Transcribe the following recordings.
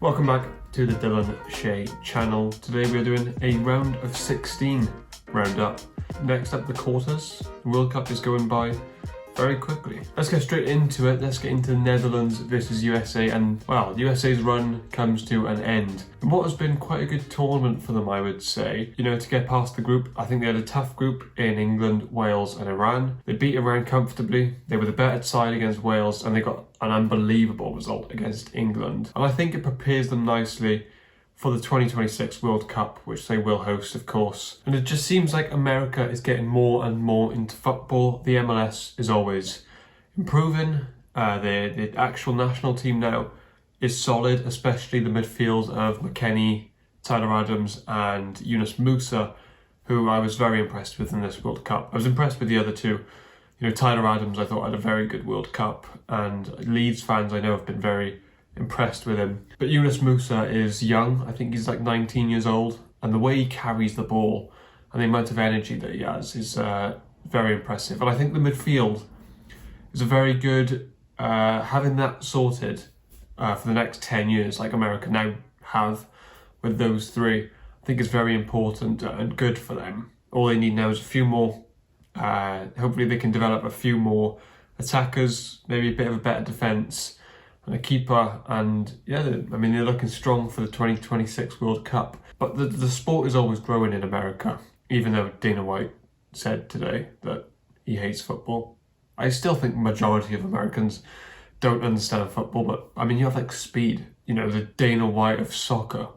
Welcome back to the Dylan Shea channel. Today we're doing a round of 16 roundup. Next up, the quarters. The World Cup is going by very quickly. Let's get straight into it. Let's get into Netherlands versus USA, and well, USA's run comes to an end. And what has been quite a good tournament for them, I would say. You know, to get past the group, I think they had a tough group in England, Wales and Iran. They beat Iran comfortably. They were the better side against Wales and they got an unbelievable result against England. And I think it prepares them nicely for the 2026 World Cup, which they will host, of course. And it just seems like America is getting more and more into football. The MLS is always improving. The actual national team now is solid, especially the midfield of McKennie, Tyler Adams and Yunus Musa, who I was very impressed with in this World Cup. I was impressed with the other two. You know, Tyler Adams I thought had a very good World Cup, and Leeds fans I know have been very impressed with him. But Yunus Musa is young. I think he's like 19 years old, and the way he carries the ball and the amount of energy that he has is very impressive. And I think the midfield is a very good, having that sorted for the next 10 years like America now have with those three, I think is very important and good for them. All they need now is a few more, hopefully they can develop a few more attackers, maybe a bit of a better defence and a keeper, and yeah, I mean, they're looking strong for the 2026 World Cup. But the sport is always growing in America, even though Dana White said today that he hates football. I still think the majority of Americans don't understand football, but I mean, you have like Speed, you know, the Dana White of soccer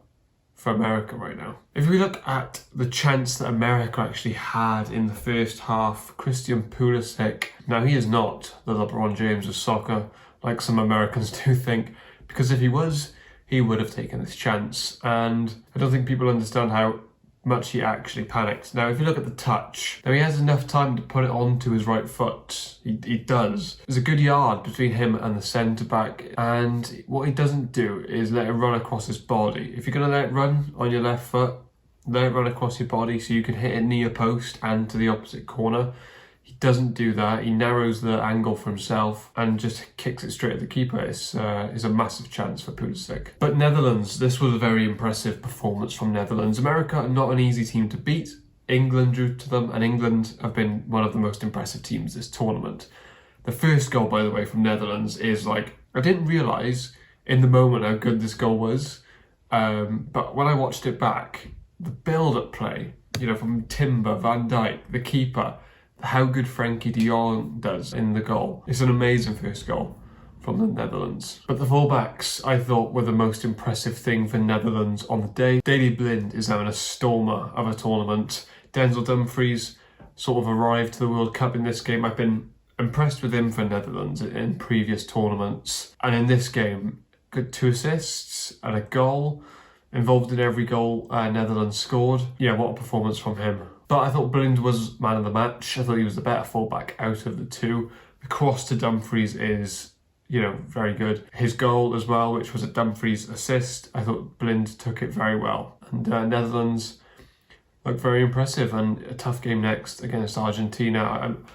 for America right now. If we look at the chance that America actually had in the first half, Christian Pulisic, now he is not the LeBron James of soccer, like some Americans do think, because if he was, he would have taken this chance. And I don't think people understand how much he actually panicked. Now, if you look at the touch, now he has enough time to put it onto his right foot. He does. There's a good yard between him and the centre-back, and what he doesn't do is let it run across his body. If you're going to let it run on your left foot, let it run across your body so you can hit it near post and to the opposite corner. He doesn't do that. He narrows the angle for himself and just kicks it straight at the keeper. It's a massive chance for Pulisic. But Netherlands, this was a very impressive performance from Netherlands. America, not an easy team to beat. England drew to them, and England have been one of the most impressive teams this tournament. The first goal, by the way, from Netherlands is like, I didn't realise in the moment how good this goal was. But when I watched it back, the build-up play, you know, from Timber, Van Dijk, the keeper, how good Frankie de Jong does in the goal. It's an amazing first goal from the Netherlands. But the fullbacks, I thought, were the most impressive thing for Netherlands on the day. Daley Blind is having a stormer of a tournament. Denzel Dumfries sort of arrived to the World Cup in this game. I've been impressed with him for Netherlands in previous tournaments. And in this game, good 2 assists and a goal. Involved in every goal Netherlands scored. Yeah, what a performance from him. But I thought Blind was man of the match. I thought he was the better fullback out of the two. The cross to Dumfries is, you know, very good. His goal as well, which was a Dumfries assist, I thought Blind took it very well. And Netherlands looked very impressive, and a tough game next against Argentina. I'm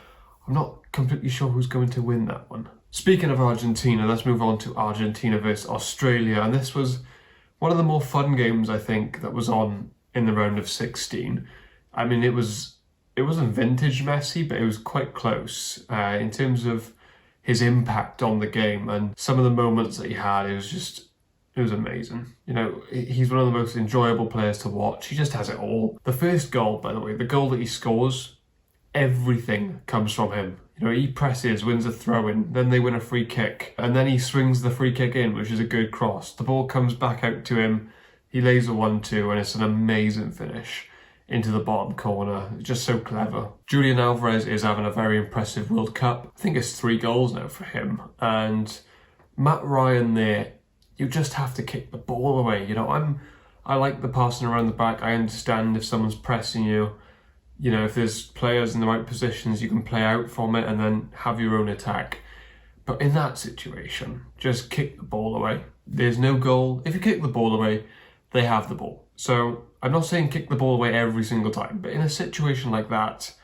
not completely sure who's going to win that one. Speaking of Argentina, let's move on to Argentina versus Australia. And this was one of the more fun games, I think, that was on in the round of 16. I mean, it wasn't vintage Messi, but it was quite close in terms of his impact on the game and some of the moments that he had. It was amazing. You know, he's one of the most enjoyable players to watch. He just has it all. The first goal, by the way, the goal that he scores, everything comes from him. You know, he presses, wins a throw-in, then they win a free kick, and then he swings the free kick in, which is a good cross. The ball comes back out to him, he lays a 1-2, and it's an amazing finish into the bottom corner. Just so clever. Julian Alvarez is having a very impressive World Cup. I think it's 3 goals now for him. And Matt Ryan there, you just have to kick the ball away. You know, I like the passing around the back. I understand if someone's pressing you. You know, if there's players in the right positions, you can play out from it and then have your own attack. But in that situation, just kick the ball away. There's no goal. If you kick the ball away, they have the ball. So I'm not saying kick the ball away every single time, but in a situation like that,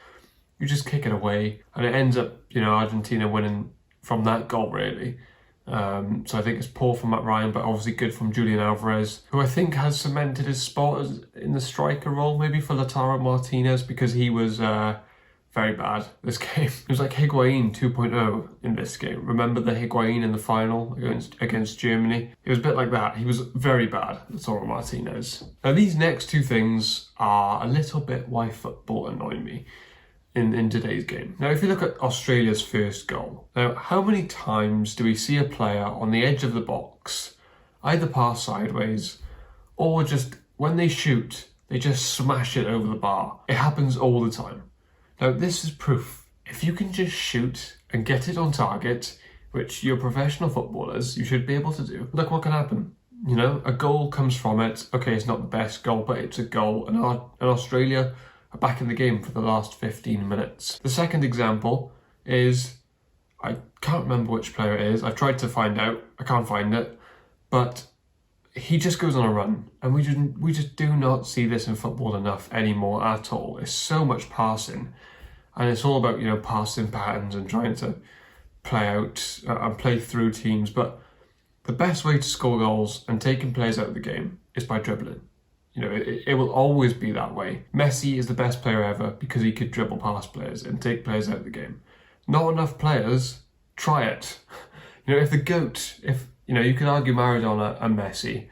you just kick it away and it ends up, you know, Argentina winning from that goal really. So I think it's poor from Matt Ryan, but obviously good from Julian Alvarez, who I think has cemented his spot in the striker role, maybe for Lautaro Martinez, because he was very bad this game. It was like Higuain 2.0 in this game. Remember the Higuain in the final against Germany? It was a bit like that. He was very bad, Lautaro Martinez. Now these next two things are a little bit why football annoyed me in today's game. Now, if you look at Australia's first goal, now how many times do we see a player on the edge of the box either pass sideways or just when they shoot, they just smash it over the bar? It happens all the time. Now, this is proof. If you can just shoot and get it on target, which you're professional footballers, you should be able to do, look what can happen. You know, a goal comes from it. Okay, it's not the best goal, but it's a goal. And Australia are back in the game for the last 15 minutes. The second example is, I can't remember which player it is. I've tried to find out. I can't find it. But he just goes on a run. And we just do not see this in football enough anymore at all. It's so much passing. And it's all about, you know, passing patterns and trying to play out and play through teams. But the best way to score goals and taking players out of the game is by dribbling. You know, it will always be that way. Messi is the best player ever because he could dribble past players and take players out of the game. Not enough players try it. You know, if you know, you could argue Maradona and Messi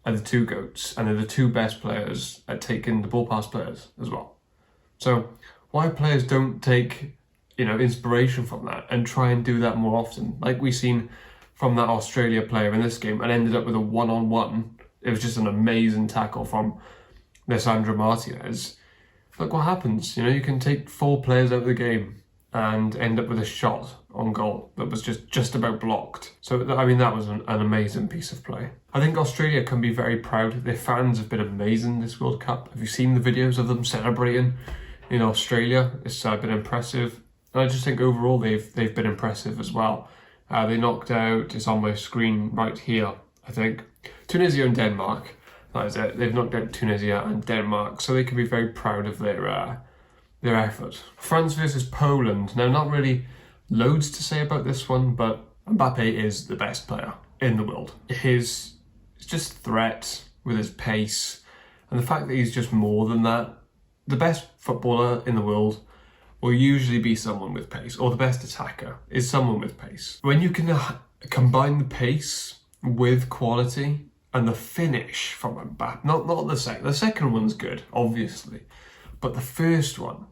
are the two GOATs and they're the two best players at taking the ball past players as well. So why players don't take, you know, inspiration from that and try and do that more often, like we've seen from that Australia player in this game, and ended up with a one-on-one. It was just an amazing tackle from Lisandro Martinez. Look what happens. You know, you can take 4 players out of the game and end up with a shot on goal that was just about blocked. So, I mean, that was an amazing piece of play. I think Australia can be very proud. Their fans have been amazing this World Cup. Have you seen the videos of them celebrating in Australia? It's been impressive. And I just think overall they've been impressive as well. They knocked out, it's on my screen right here, I think, Tunisia and Denmark. That is it. They've knocked out Tunisia and Denmark, so they can be very proud of their effort. France versus Poland. Now, not really loads to say about this one, but Mbappe is the best player in the world. His just threat with his pace, and the fact that he's just more than that. The best footballer in the world will usually be someone with pace, or the best attacker is someone with pace. When you can combine the pace with quality and the finish from Mbappe, not the second one's good, obviously, but the first one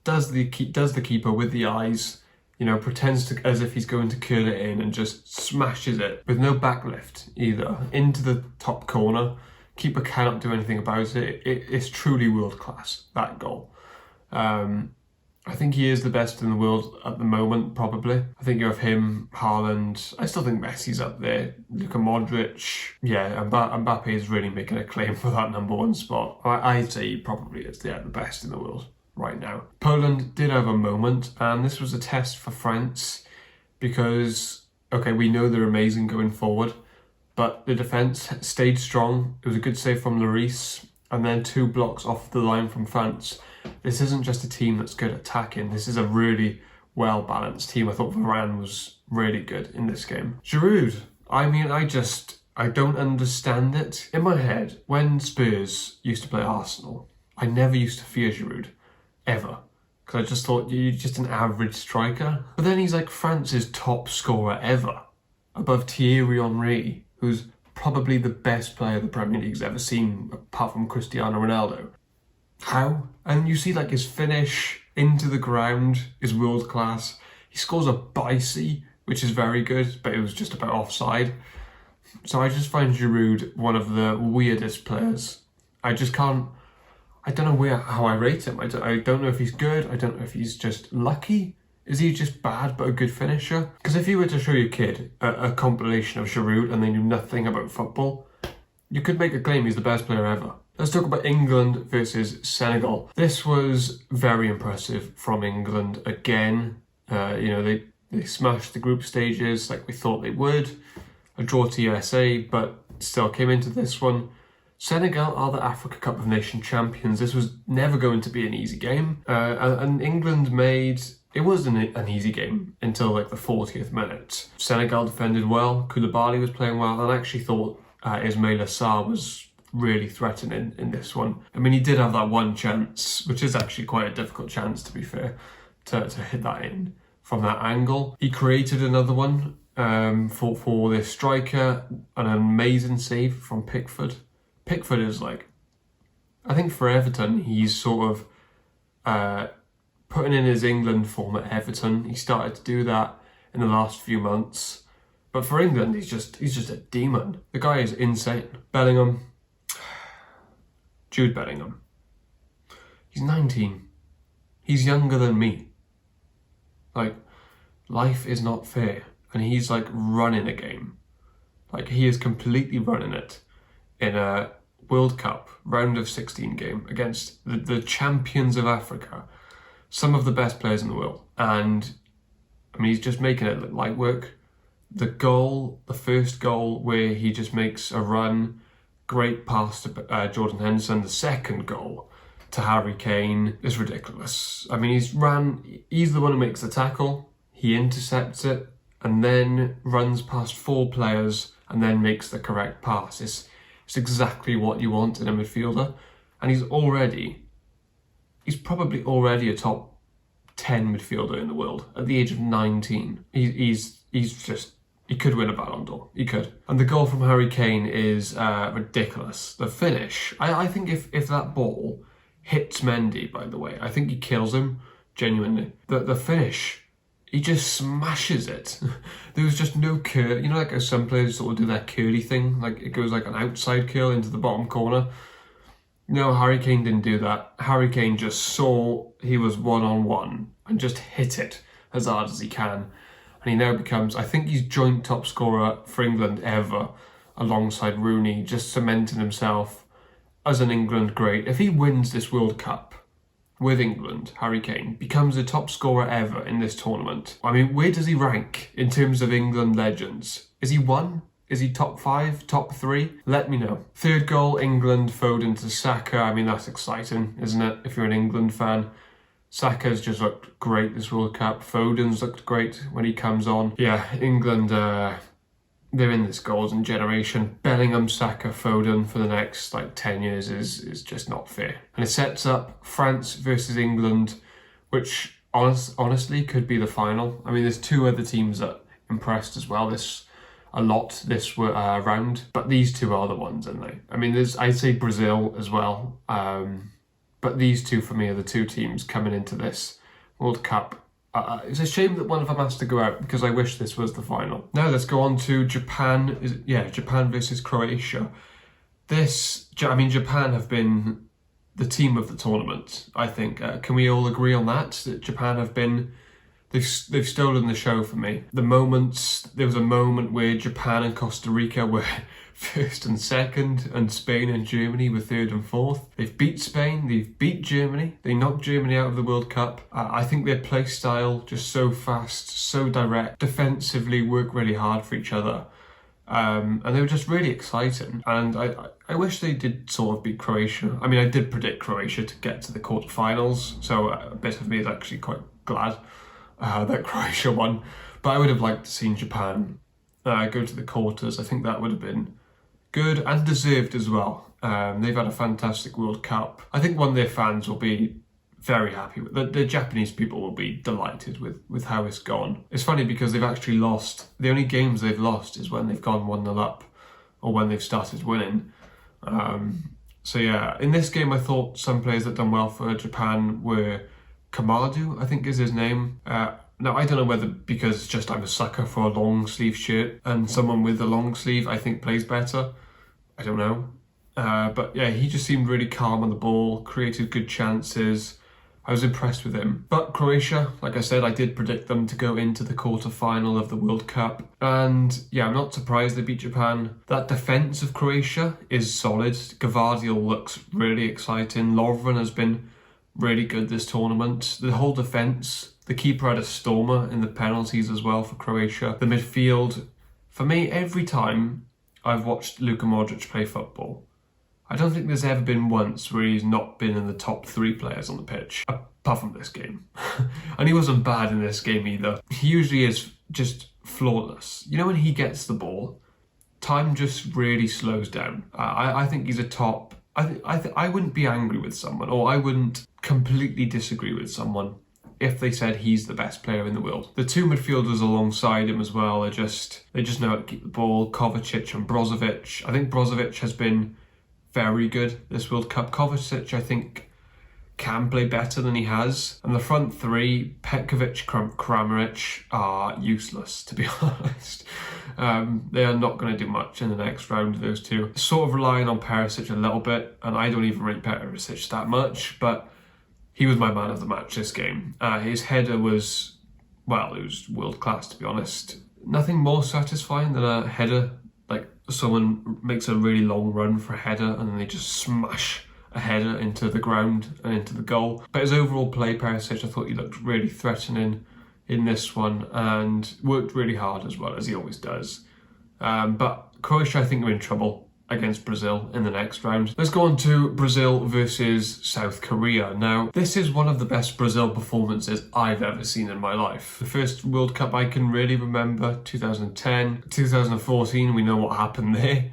does the keeper with the eyes, you know, pretends to as if he's going to curl it in and just smashes it with no backlift either into the top corner. Keeper cannot do anything about it. It's truly world class, that goal. I think he is the best in the world at the moment, probably. I think you have him, Haaland. I still think Messi's up there. Luka Modric. Yeah, Mbappe is really making a claim for that number 1 spot. I'd say he probably is the best in the world right now. Poland did have a moment, and this was a test for France because, okay, we know they're amazing going forward, but the defence stayed strong. It was a good save from Lloris, and then 2 blocks off the line from France. This isn't just a team that's good at attacking. This is a really well-balanced team. I thought Varane was really good in this game. Giroud, I mean, I don't understand it. In my head, when Spurs used to play Arsenal, I never used to fear Giroud, ever. Because I just thought, you're just an average striker. But then he's like France's top scorer ever, above Thierry Henry, who's probably the best player the Premier League's ever seen, apart from Cristiano Ronaldo. How? And you see like his finish into the ground is world class. He scores a bicy, which is very good, but it was just about offside. So I just find Giroud one of the weirdest players. I don't know how I rate him. I don't know if he's good. I don't know if he's just lucky. Is he just bad but a good finisher? Because if you were to show your kid a compilation of Giroud and they knew nothing about football, you could make a claim he's the best player ever. Let's talk about England versus Senegal. This was very impressive from England again. You know, they smashed the group stages like we thought they would. A draw to USA, but still came into this one. Senegal are the Africa Cup of Nations champions. This was never going to be an easy game. And England made It wasn't an easy game until like the 40th minute. Senegal defended well, Koulibaly was playing well, and I actually thought Ismail Assar was really threatening in this one. I mean, he did have that one chance, which is actually quite a difficult chance to be fair, to hit that in from that angle. He created another one for this striker, an amazing save from Pickford. Pickford is like, I think for Everton, he's sort of putting in his England form at Everton. He started to do that in the last few months. But for England, he's just a demon. The guy is insane. Jude Bellingham. He's 19. He's younger than me. Like, life is not fair. And he's like running a game. Like, he is completely running it in a World Cup round of 16 game against the champions of Africa. Some of the best players in the world. And, I mean, he's just making it look light work. The goal, the first goal where he just makes a run, great pass to Jordan Henderson. The second goal to Harry Kane is ridiculous. I mean, he's the one who makes the tackle, he intercepts it, and then runs past 4 players and then makes the correct pass. It's exactly what you want in a midfielder. And he's probably already a top 10 midfielder in the world at the age of 19. He could win a Ballon d'Or. He could. And the goal from Harry Kane is ridiculous. The finish, I think if that ball hits Mendy, by the way, I think he kills him, genuinely. The finish, he just smashes it. There was just no curl. You know, like how some players sort of do that curly thing? Like it goes like an outside curl into the bottom corner. No, Harry Kane didn't do that. Harry Kane just saw he was one-on-one and just hit it as hard as he can. And he now becomes, I think he's joint top scorer for England ever, alongside Rooney, just cementing himself as an England great. If he wins this World Cup with England, Harry Kane becomes the top scorer ever in this tournament. I mean, where does he rank in terms of England legends? Is he 1? Is he top 5, top 3? Let me know. Third goal, England, Foden to Saka. I mean, that's exciting, isn't it? If you're an England fan. Saka's just looked great this World Cup. Foden's looked great when he comes on. Yeah, England, they're in this golden generation. Bellingham, Saka, Foden for the next 10 years is just not fair. And it sets up France versus England, which honestly could be the final. I mean, there's 2 other teams that impressed as well this round, but these 2 are the ones, aren't they? I mean, I'd say Brazil as well. But these 2 for me are the 2 teams coming into this World Cup. It's a shame that one of them has to go out because I wish this was the final. Now let's go on to Japan. Japan versus Croatia. Japan have been the team of the tournament, I think. Can we all agree on that? That Japan have been... They've stolen the show for me. There was a moment where Japan and Costa Rica were first and second, and Spain and Germany were third and fourth. They've beat Spain, they've beat Germany, they knocked Germany out of the World Cup. I think their play style, just so fast, so direct, defensively work really hard for each other. And they were just really exciting. And I wish they did sort of beat Croatia. I mean, I did predict Croatia to get to the quarterfinals, so a bit of me is actually quite glad that Croatia won. But I would have liked to see Japan go to the quarters. I think that would have been good and deserved as well. They've had a fantastic World Cup. I think one of their fans will be very happy with it. The Japanese people will be delighted with how it's gone. It's funny because they've actually lost. The only games they've lost is when they've gone 1-0 up or when they've started winning. So yeah, in this game I thought some players that done well for Japan were Kamadu, I think is his name. Now, I don't know whether because just I'm a sucker for a long sleeve shirt and someone with a long sleeve I think plays better. I don't know. But yeah, he just seemed really calm on the ball, created good chances. I was impressed with him. But Croatia, like I said, I did predict them to go into the quarter-final of the World Cup. And yeah, I'm not surprised they beat Japan. That defence of Croatia is solid. Gvardiol looks really exciting. Lovren has been really good this tournament. The whole defence, the keeper had a stormer in the penalties as well for Croatia. The midfield, for me, every time I've watched Luka Modric play football, I don't think there's ever been once where he's not been in the top 3 players on the pitch. apart from this game. And he wasn't bad in this game either. He usually is just flawless. You know, when he gets the ball, time just really slows down. I think he's a top. I wouldn't be angry with someone, or I wouldn't completely disagree with someone if they said he's the best player in the world. The two midfielders alongside him as well they just know how to keep the ball. Kovacic and Brozovic. I think Brozovic has been very good this World Cup. Kovacic, I think, can play better than he has. And the front three, Petkovic, Kramaric, are useless, to be honest. They are not going to do much in the next round, those two. Sort of relying on Perisic a little bit, and I don't even rate Perisic that much, but he was my man of the match this game. His header was, well, it was world class, to be honest. Nothing more satisfying than a header, like someone makes a really long run for a header and then they just smash a header into the ground and into the goal. But his overall play, Perisic, I thought he looked really threatening in this one and worked really hard as well, as he always does. But Croatia, I think, are in trouble against Brazil in the next round. Let's go on to Brazil versus South Korea. Now, this is one of the best Brazil performances I've ever seen in my life. The first World Cup I can really remember, 2010. 2014, we know what happened there.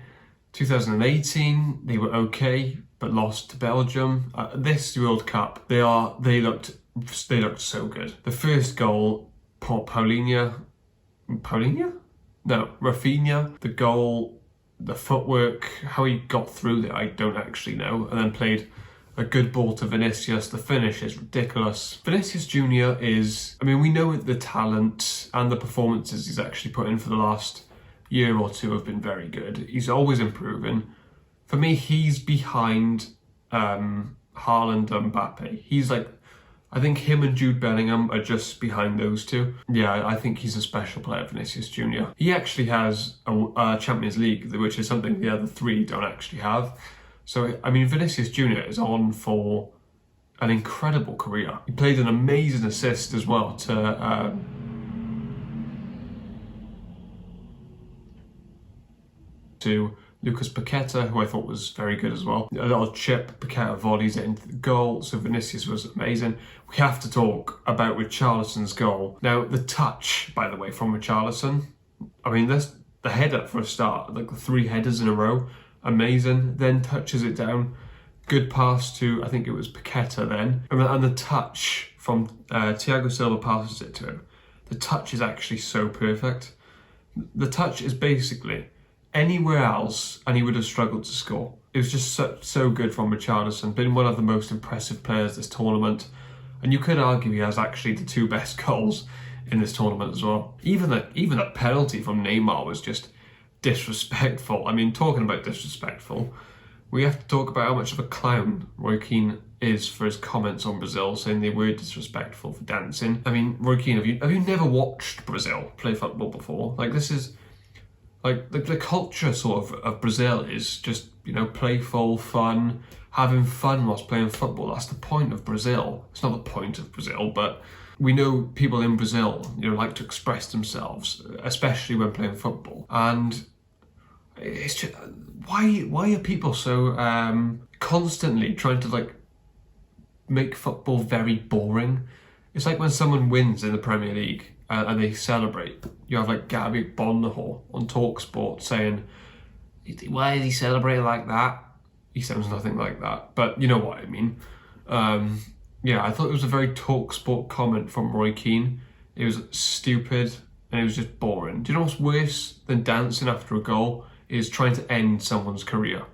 2018, they were okay, but lost to Belgium. This World Cup, they looked so good. The first goal, Rafinha? No, Rafinha. The goal, the footwork, how he got through there, I don't actually know. And then played a good ball to Vinicius. The finish is ridiculous. Vinicius Jr. is, I mean, we know the talent and the performances he's actually put in for the last year or two have been very good. He's always improving. For me, he's behind Haaland and Mbappe. He's like, I think him and Jude Bellingham are just behind those two. Yeah, I think he's a special player, Vinicius Jr. He actually has a Champions League, which is something the other three don't actually have. So, I mean, Vinicius Jr. is on for an incredible career. He played an amazing assist as well to Lucas Paqueta, who I thought was very good as well. A little chip, Paqueta volleys it into the goal, so Vinicius was amazing. We have to talk about Richarlison's goal. Now, the touch, by the way, from Richarlison, I mean, the header for a start, like the 3 headers in a row, amazing. Then touches it down, good pass to, I think it was Paqueta then. And the touch from Thiago Silva passes it to him. The touch is actually so perfect. The touch is basically anywhere else and he would have struggled to score. It was just so good from Richarlison. Been one of the most impressive players this tournament. And you could argue he has actually the 2 best goals in this tournament as well. Even that penalty from Neymar was just disrespectful. I mean, talking about disrespectful, we have to talk about how much of a clown Roy Keane is for his comments on Brazil, saying they were disrespectful for dancing. I mean, Roy Keane, have you never watched Brazil play football before? Like, this is... Like, the culture sort of Brazil is just, you know, playful, fun, having fun whilst playing football. That's the point of Brazil. It's not the point of Brazil, but we know people in Brazil, you know, like to express themselves, especially when playing football. And it's just, why are people so constantly trying to, like, make football very boring? It's like when someone wins in the Premier League and they celebrate. You have like Gabby Bonneho on TalkSport saying, "Why is he celebrating like that?" He sounds nothing like that, but you know what I mean. Yeah, I thought it was a very TalkSport comment from Roy Keane. It was stupid and it was just boring. Do you know what's worse than dancing after a goal? Is trying to end someone's career.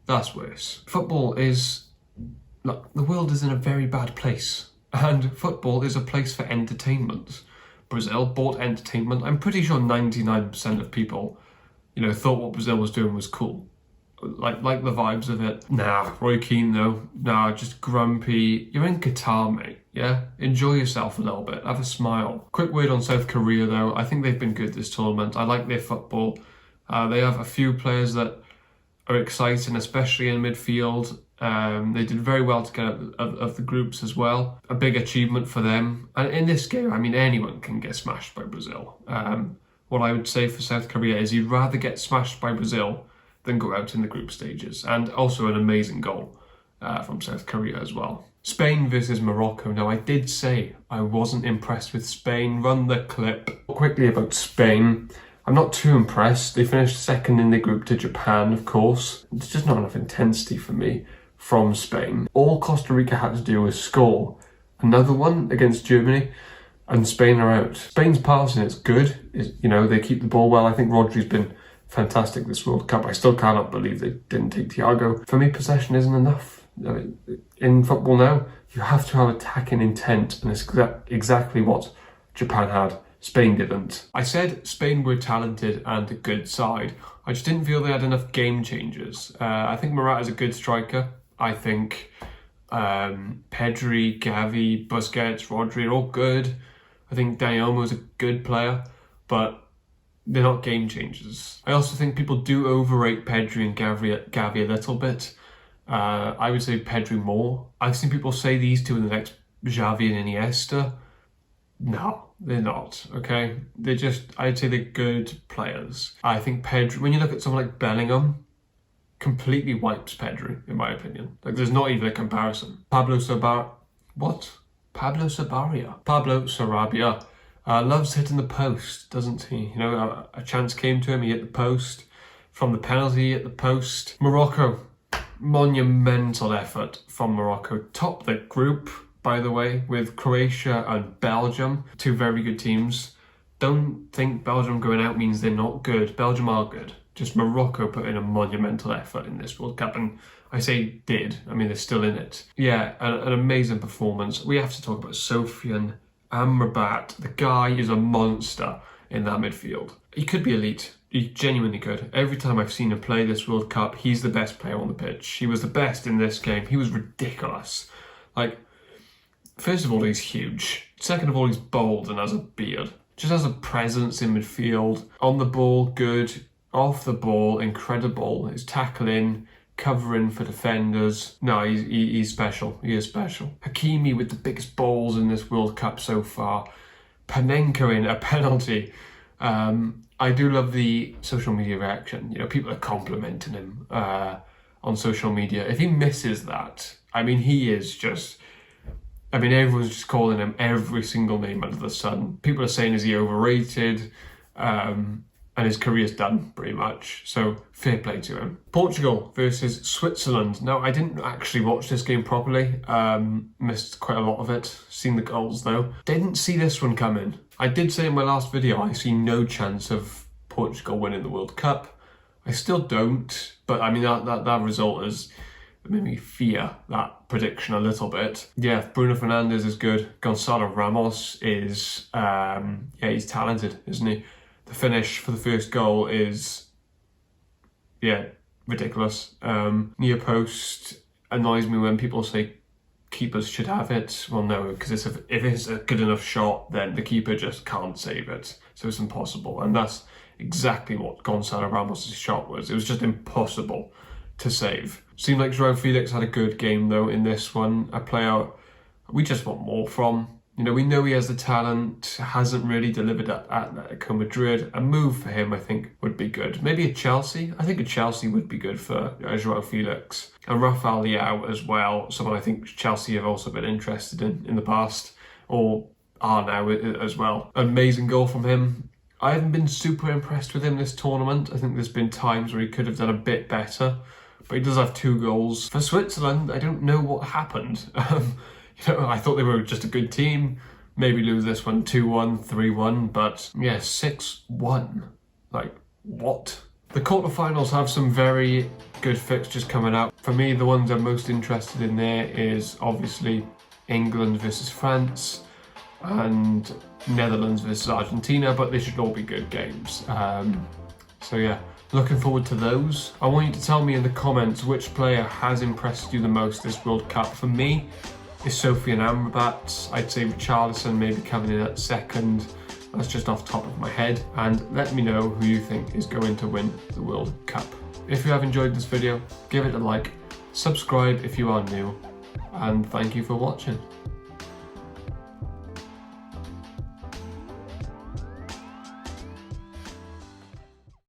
That's worse. Football is... Look, the world is in a very bad place. And football is a place for entertainment. Brazil bought entertainment. I'm pretty sure 99% of people, you know, thought what Brazil was doing was cool. Like the vibes of it. Nah, Roy Keane though. Nah, just grumpy. You're in Qatar, mate. Yeah? Enjoy yourself a little bit. Have a smile. Quick word on South Korea though. I think they've been good this tournament. I like their football. They have a few players that are exciting, especially in midfield. They did very well to get out of the groups as well. A big achievement for them. And in this game, I mean, anyone can get smashed by Brazil. What I would say for South Korea is you'd rather get smashed by Brazil than go out in the group stages. And also an amazing goal from South Korea as well. Spain versus Morocco. Now, I did say I wasn't impressed with Spain. Run the clip. Quickly about Spain. I'm not too impressed. They finished second in the group to Japan, of course. There's just not enough intensity for me from Spain. All Costa Rica had to do was score another one against Germany, and Spain are out. Spain's passing, it's good. They keep the ball well. I think Rodri's been fantastic this World Cup. I still cannot believe they didn't take Thiago. For me, possession isn't enough. In football now, you have to have attacking intent, and it's exactly what Japan had. Spain didn't. I said Spain were talented and a good side. I just didn't feel they had enough game changers. I think Morata's a good striker. I think Pedri, Gavi, Busquets, Rodri are all good. I think Dani Olmo's a good player, but they're not game changers. I also think people do overrate Pedri and Gavi a little bit. I would say Pedri more. I've seen people say these two are the next Xavi and Iniesta. No, they're not, okay? I'd say they're good players. I think Pedri, when you look at someone like Bellingham, completely wipes Pedri, in my opinion. Like, there's not even a comparison. Pablo Sarabia loves hitting the post, doesn't he? A chance came to him, he hit the post. From the penalty, he hit the post. Morocco, monumental effort from Morocco. Top the group, by the way, with Croatia and Belgium, two very good teams. Don't think Belgium going out means they're not good. Belgium are good. Just Morocco put in a monumental effort in this World Cup, and I say did. I mean, they're still in it. Yeah, an amazing performance. We have to talk about Sofian Amrabat. The guy is a monster in that midfield. He could be elite. He genuinely could. Every time I've seen him play this World Cup, he's the best player on the pitch. He was the best in this game. He was ridiculous. Like, first of all, he's huge. Second of all, he's bold and has a beard. Just has a presence in midfield. On the ball, good. Off the ball, incredible. His tackling, covering for defenders. No, he's special. He is special. Hakimi with the biggest balls in this World Cup so far. Panenka in a penalty. I do love the social media reaction. People are complimenting him on social media. If he misses that, I mean, he is just... everyone's just calling him every single name under the sun. People are saying, is he overrated? And his career's done, pretty much. So, fair play to him. Portugal versus Switzerland. Now, I didn't actually watch this game properly. Missed quite a lot of it. Seen the goals, though. Didn't see this one coming. I did say in my last video, I see no chance of Portugal winning the World Cup. I still don't. But, I mean, that result has made me fear that prediction a little bit. Yeah, Bruno Fernandes is good. Gonzalo Ramos is... he's talented, isn't he? The finish for the first goal is, ridiculous. Near post annoys me when people say keepers should have it. Well, no, because if it's a good enough shot, then the keeper just can't save it. So it's impossible. And that's exactly what Gonzalo Ramos' shot was. It was just impossible to save. Seemed like João Felix had a good game, though, in this one. A player we just want more from. We know he has the talent, hasn't really delivered at Atletico Madrid. A move for him, I think, would be good. Maybe a Chelsea. I think a Chelsea would be good for João Felix. And Rafael Leao as well, someone I think Chelsea have also been interested in the past, or are now as well. Amazing goal from him. I haven't been super impressed with him this tournament. I think there's been times where he could have done a bit better, but he does have 2 goals. For Switzerland, I don't know what happened. I thought they were just a good team. Maybe lose this one 2-1, 3-1, but yeah, 6-1. Like, what? The quarterfinals have some very good fixtures coming out. For me, the ones I'm most interested in there is obviously England versus France and Netherlands versus Argentina, but they should all be good games. So yeah, looking forward to those. I want you to tell me in the comments which player has impressed you the most this World Cup. For me, is Sofian Amrabat. I'd say Richarlison maybe coming in at second. That's just off the top of my head. And let me know who you think is going to win the World Cup. If you have enjoyed this video, give it a like, subscribe if you are new, and thank you for watching.